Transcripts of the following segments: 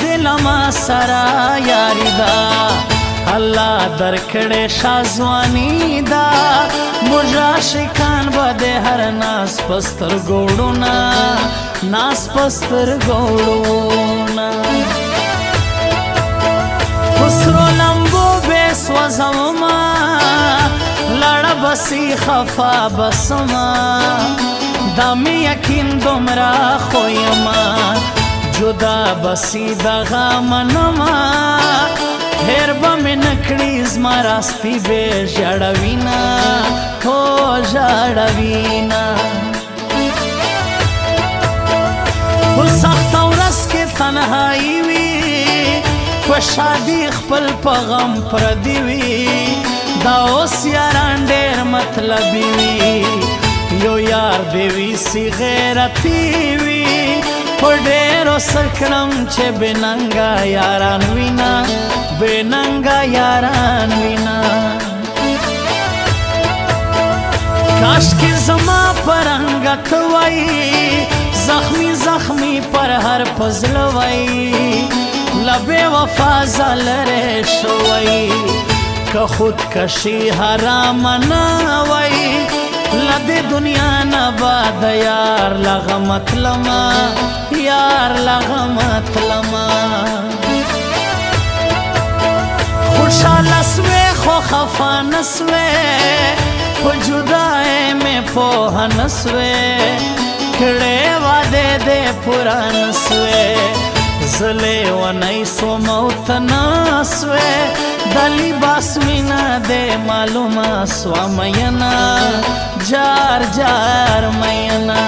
دل ما سرا یاری دا الله درکړې شازوانی دا مجا شکان بده هر ناس پستر ګوړونا ناس پستر ګوړونا خسرو لمبو بیس وزوما لړ بسی خفا بسما دامی یقین دمرا خویما جدا بسی دغا منما هر با می نکړی زما راستی به ژړوینا هو ژړوینا په سخت ورځ کې تنهایی وي په شادي خپل په غم پردي وي دا اوس یاران ډېر مطلبي وي یو یار دی وي سی غیرتي وي په ډېرو سکړم چې بېننګه یاران وینا بېننګه یاران وینا کاشکې زما پر انګت وای زخمی زخمی پر هر پزړه وای لبې وفا زلرې شوی که خودکشي حرام نه وای لدې دنیا نه بعد یار لغه مطلما یار لغه مطلما خوشحاله سوې خو خفه نه سوې په جدای مې پوهه نه سوې کړې وعدې دې پوره نه سوې زه لیونی سوم او ته ناسوې د لباس مینه دې معلومه سوه میینه جار جار میینه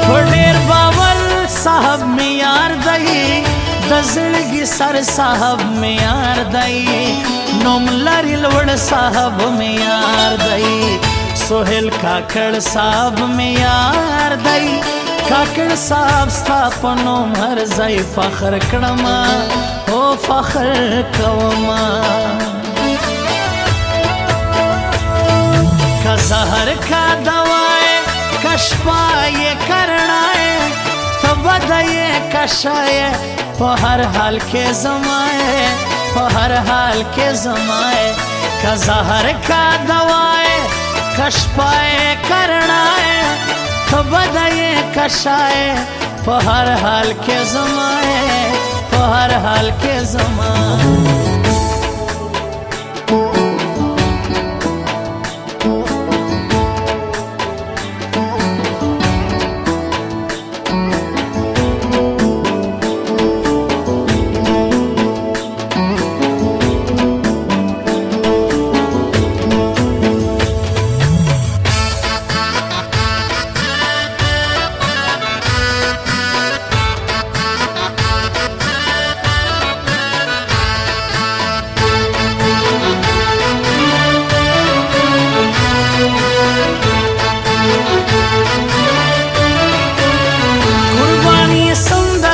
په ډېر باور صاحب مې یار دی د زړګي سر صاحب مې یار دی نوم لري لوړ صاحب مې یار دی سهیل کاکړ صاحب مې یار دی کاکړ صاحب ستا په نوم هر ځای فخر کړما او فخر کوما که زهر کا دوائے که شپای کرنائے تو بدائے کشائے په هر حال کې زمائے په هر حال کې زمائے که زهر کا دوائے که شپای کرنائے تو بدائے کشائے په هر حال کې زمائے په هر حال کې زمائے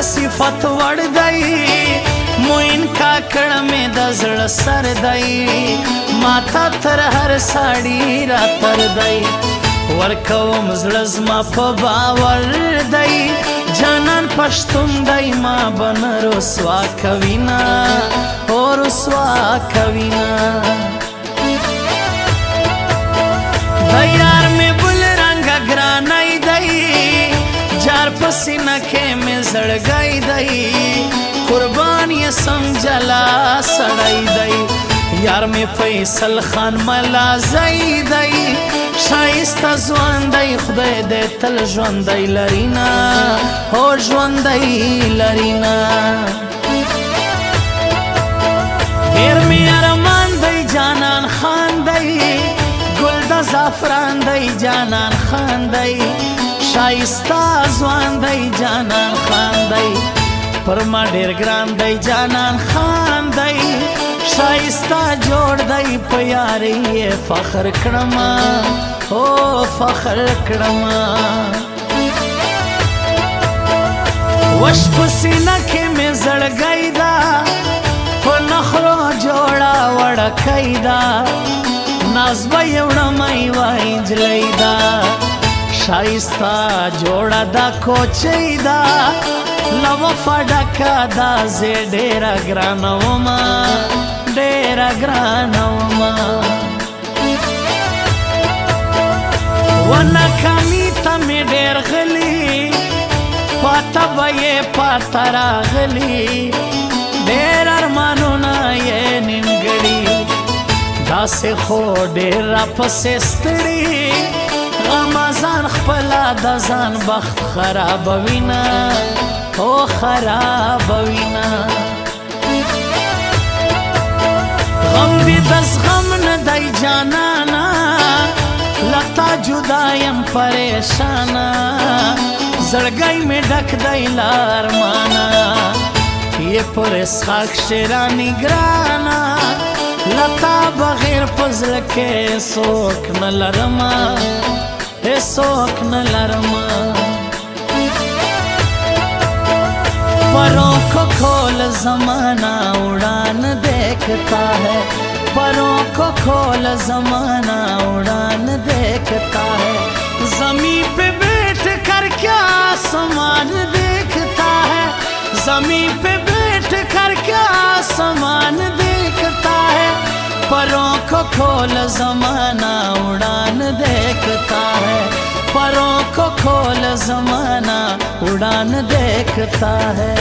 صفت وړ دی موین کاکړ مې د زړه سر دی ماته تر هر ساړي را تر دی ورکوم زړه زما په باور دی جانان پښتون دی ما به نه رسوا کوینه او رسوا کوینه د یار مې بل رنګه ګرانی دی جار پسینه کې مې زړګی دی قربان یې سم جلا سړی دی یار مې فیصل خان ملازی دی ښایسته ځوان دی خدای دې تل ژوندی لرینا هو ژوندی لرینا ډېر مې ارمان دی جانان خان دی ګل د زعفران دی جانان خان دی شایسته ځوان دی جانان خان دی پر ما ډېر ګران دی جانان خان دی شایسته جوړ دی په یارۍ یې فخر کړمه او فخر کړمه وش په سینه کې مې زړګی ده په نخرو جوړه وړکۍ ده ناز به یې وړمۍ وای نجلۍ ده شایسته جوړه ده کوچۍ ده لوفا ډکه دا زه ډېره ګرانه ومه ډېره ګرانه ومه ونه کمي ته مې ډېر غلي پاته به یې پاته راغلي ډېر ارمانونه یې نیمګړي داسې خو ډېر راپسې ستړي غمازان خپله د ځان بخت خرابوینه او خرابوینه غم دې د زغم نه دی جانانا لتا جدا یم پریشانا زړګی مې ډک دی له ارمانه یې پر اسحاق شیراني ګرانا لتا بغیر په زړه کې څوک نه لرمه هیڅوک نه لرمه پروں کو کھول زمانہ اڑان دیکھتا ہے پروں کو کھول زمانہ اڑان دیکھتا ہے زمین پہ بیٹھ کر کیا آسمان دیکھتا ہے زمین پہ بیٹھ کر کیا آسمان دیکھتا ہے پروں کو کھول زمانہ اڑان دیکھتا ہے پروں کو کھول زمانہ اڑان دیکھتا ہے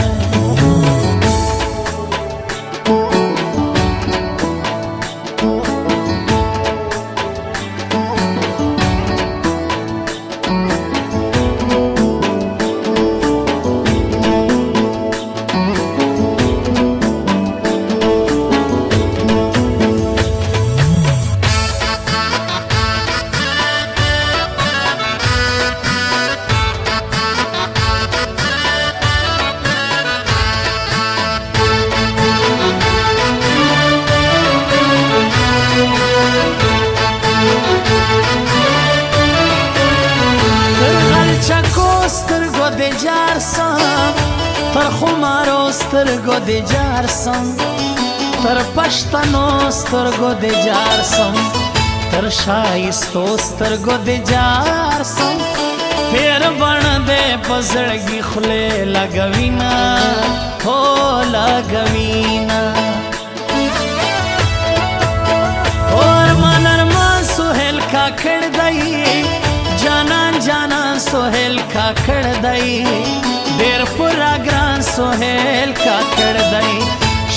سترګو د جار سم تر خمارو سترګو د جار سم تر پښتنو سترګو د جار سم تر شایستو سترګو د جار سم پیر بڼ دې په زړګي خولې لګوینا هو لګوینا ارمان سهیل کاکړ دی جانان جانان سهیل کاکړ دی ډېر پورا ګران سهیل کاکړ دی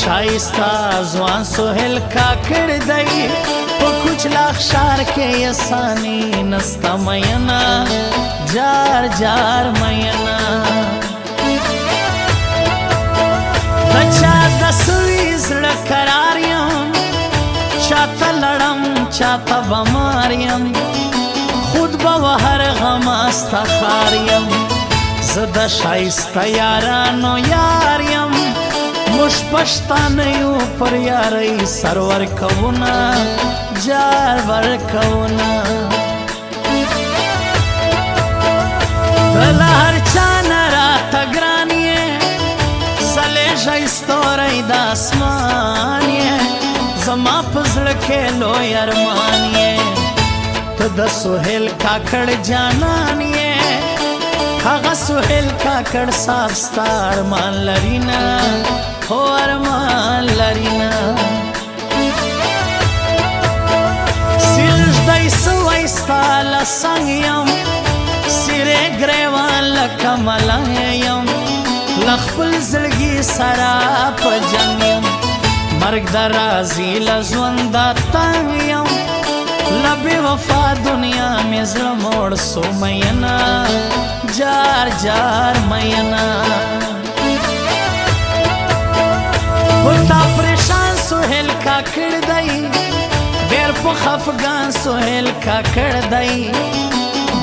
شایسته ځوان سهیل کاکړ دی په کوچلا ښار کې اساني نسته مینا جار جار مینا د چا د سوي زړه قرار یم چاته لړم چاته بمار یم خود به هر غم استخار یم زه د شایسته یارانو یار یم موږ پښتانه یو پر یارۍ سر ورکوونه جار ورکوونه ته له هر چا نه راته ګران یې سلیږی ستوری د اسمان یې زما په زړه کې لوی ارمان یې ته د سهیل کاکړ جانان یې هغه سهیل کاکړ صاحب ستا ارمان لري نه هو ارمان لري نه سجدی سوی ستا له څنګ یم سیرې ګریوان لکه ملنګ یم له خپل زړګي سره په جنګ یم مرګ د راځي له ژونده تنګ یم له بې وفا دنیا مې زړه موړ سو مینا جار جار مینا تا پریشان سهیل کاکړ دی ډېر په خفګان سهیل کاکړ دی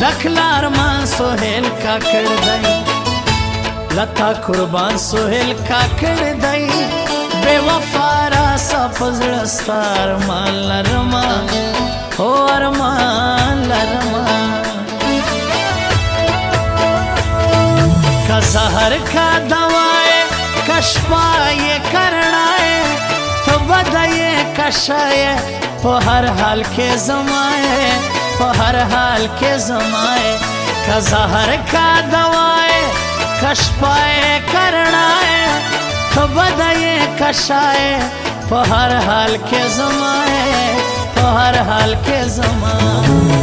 ډک له ارمان سهیل کاکړ دی لتا قربان سهیل کاکړ دی بے وفا راسا په زړه ستا ارمان لرمه هو ارمان لرمه کا زهر کا دوائے کا شفائے کرنائے تو بدائے کشائے په هر حال کې زمائے په هر حال کې زمائے کا زهر کا دوائے कशपाए करनाए तो बदाए कशाए पे हर हाल के जमाए पे हर हाल के जमाए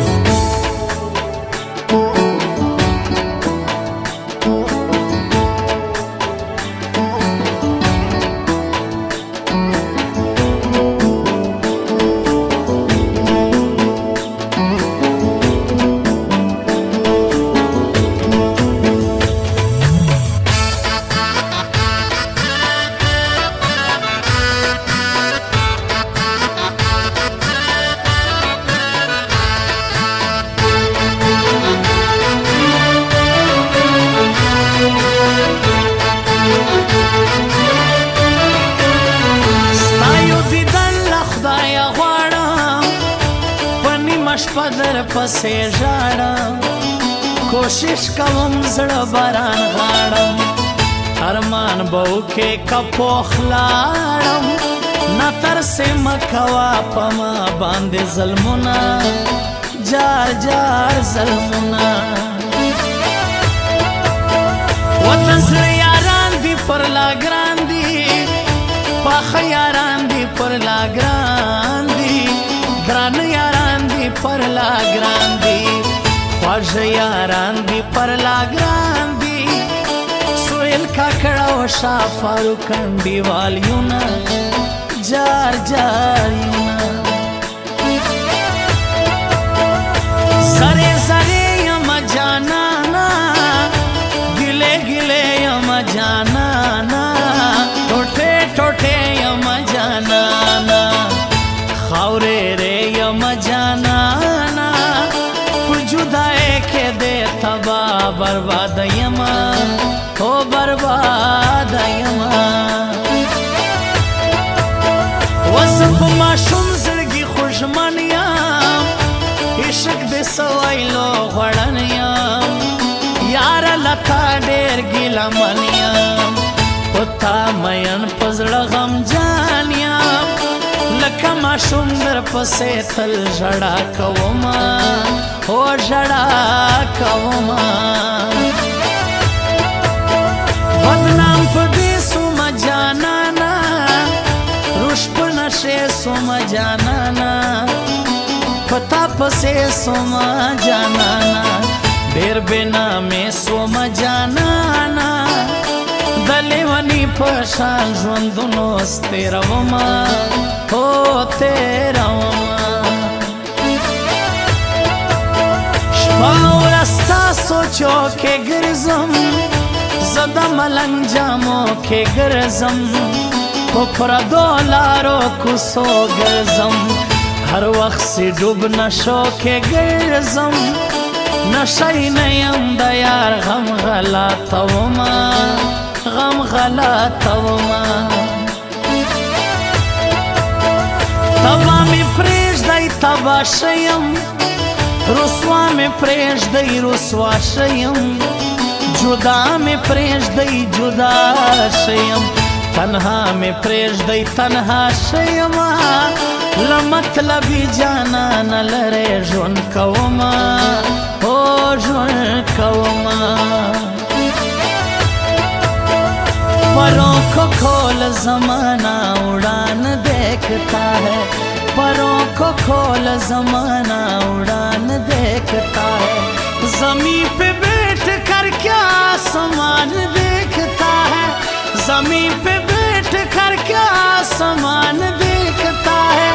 पदर पसे जाड़म कोशिश कवम जड़ बरान गाड़म अरमान बहू के कपोखलाड़म नतर से मखवा पमा बांधे जलमुना जार जार जलमुना वतन से यारान दी पर लाग्रांदी पाख यारान दी पर लाग्रांदी ग्रान यारान दी पर लाग्रांदी ख्वाज यारान दी पर लाग्रांदी सोयल काकड़ा व शाह फारूक कंडी वालियूना जार जार यूना सरे सरे यम जानाना गिले गिले यम जानाना टोटे टोटे यम जानाना खावरे रे यम जानाना जुदाए के दे तबा बर्बाद यमा हो बर्बाद यमा वसफ माशुम जड़गी खुशमनिया इश्क दे सवाइलो घड़निया यार लता डेर गिला मनिया उता मयन पजड़ गम जानिया लका माशुम दर पसे तल जड़ा कवमा हो जड़ा कवमा बदनाम पदे सुम जानाना रुष्प नशे सुम जानाना पता पसे सुम जानाना बेर बेना में सुम जानाना दलेवनी पशान जोंदुनो तेरवमा हो तेरवमा शपावरस्ता सोचो के गिरजम ज़दा मलंग जामो के गिरजम कोपरा दोलारो कुसो गिरजम हर वक्त से डूब नशो के गिरजम नशाई नयम दयार गम गला तवमा गम गला तवमा तबा में प्रेश दई तबा शयम रुस्वा में प्रेश दई रुस्वा शयम जुदा में प्रेश दई जुदा शयम तन्हा में प्रेश दई तन्हा शयमा लमतलबी जाना न लरे जुन कवमा हो जुन कवमा परों को खोल जमाना उड़ान देखता है परों को खोल जमाना उड़ान देखता है जमीन पे बैठ कर क्या आसमान देखता है जमीन पे बैठ कर क्या आसमान देखता है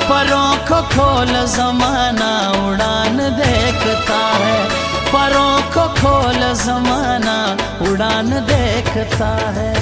परों को खोल जमाना उड़ान देखता है परों को खोल जमाना उड़ान देखता है।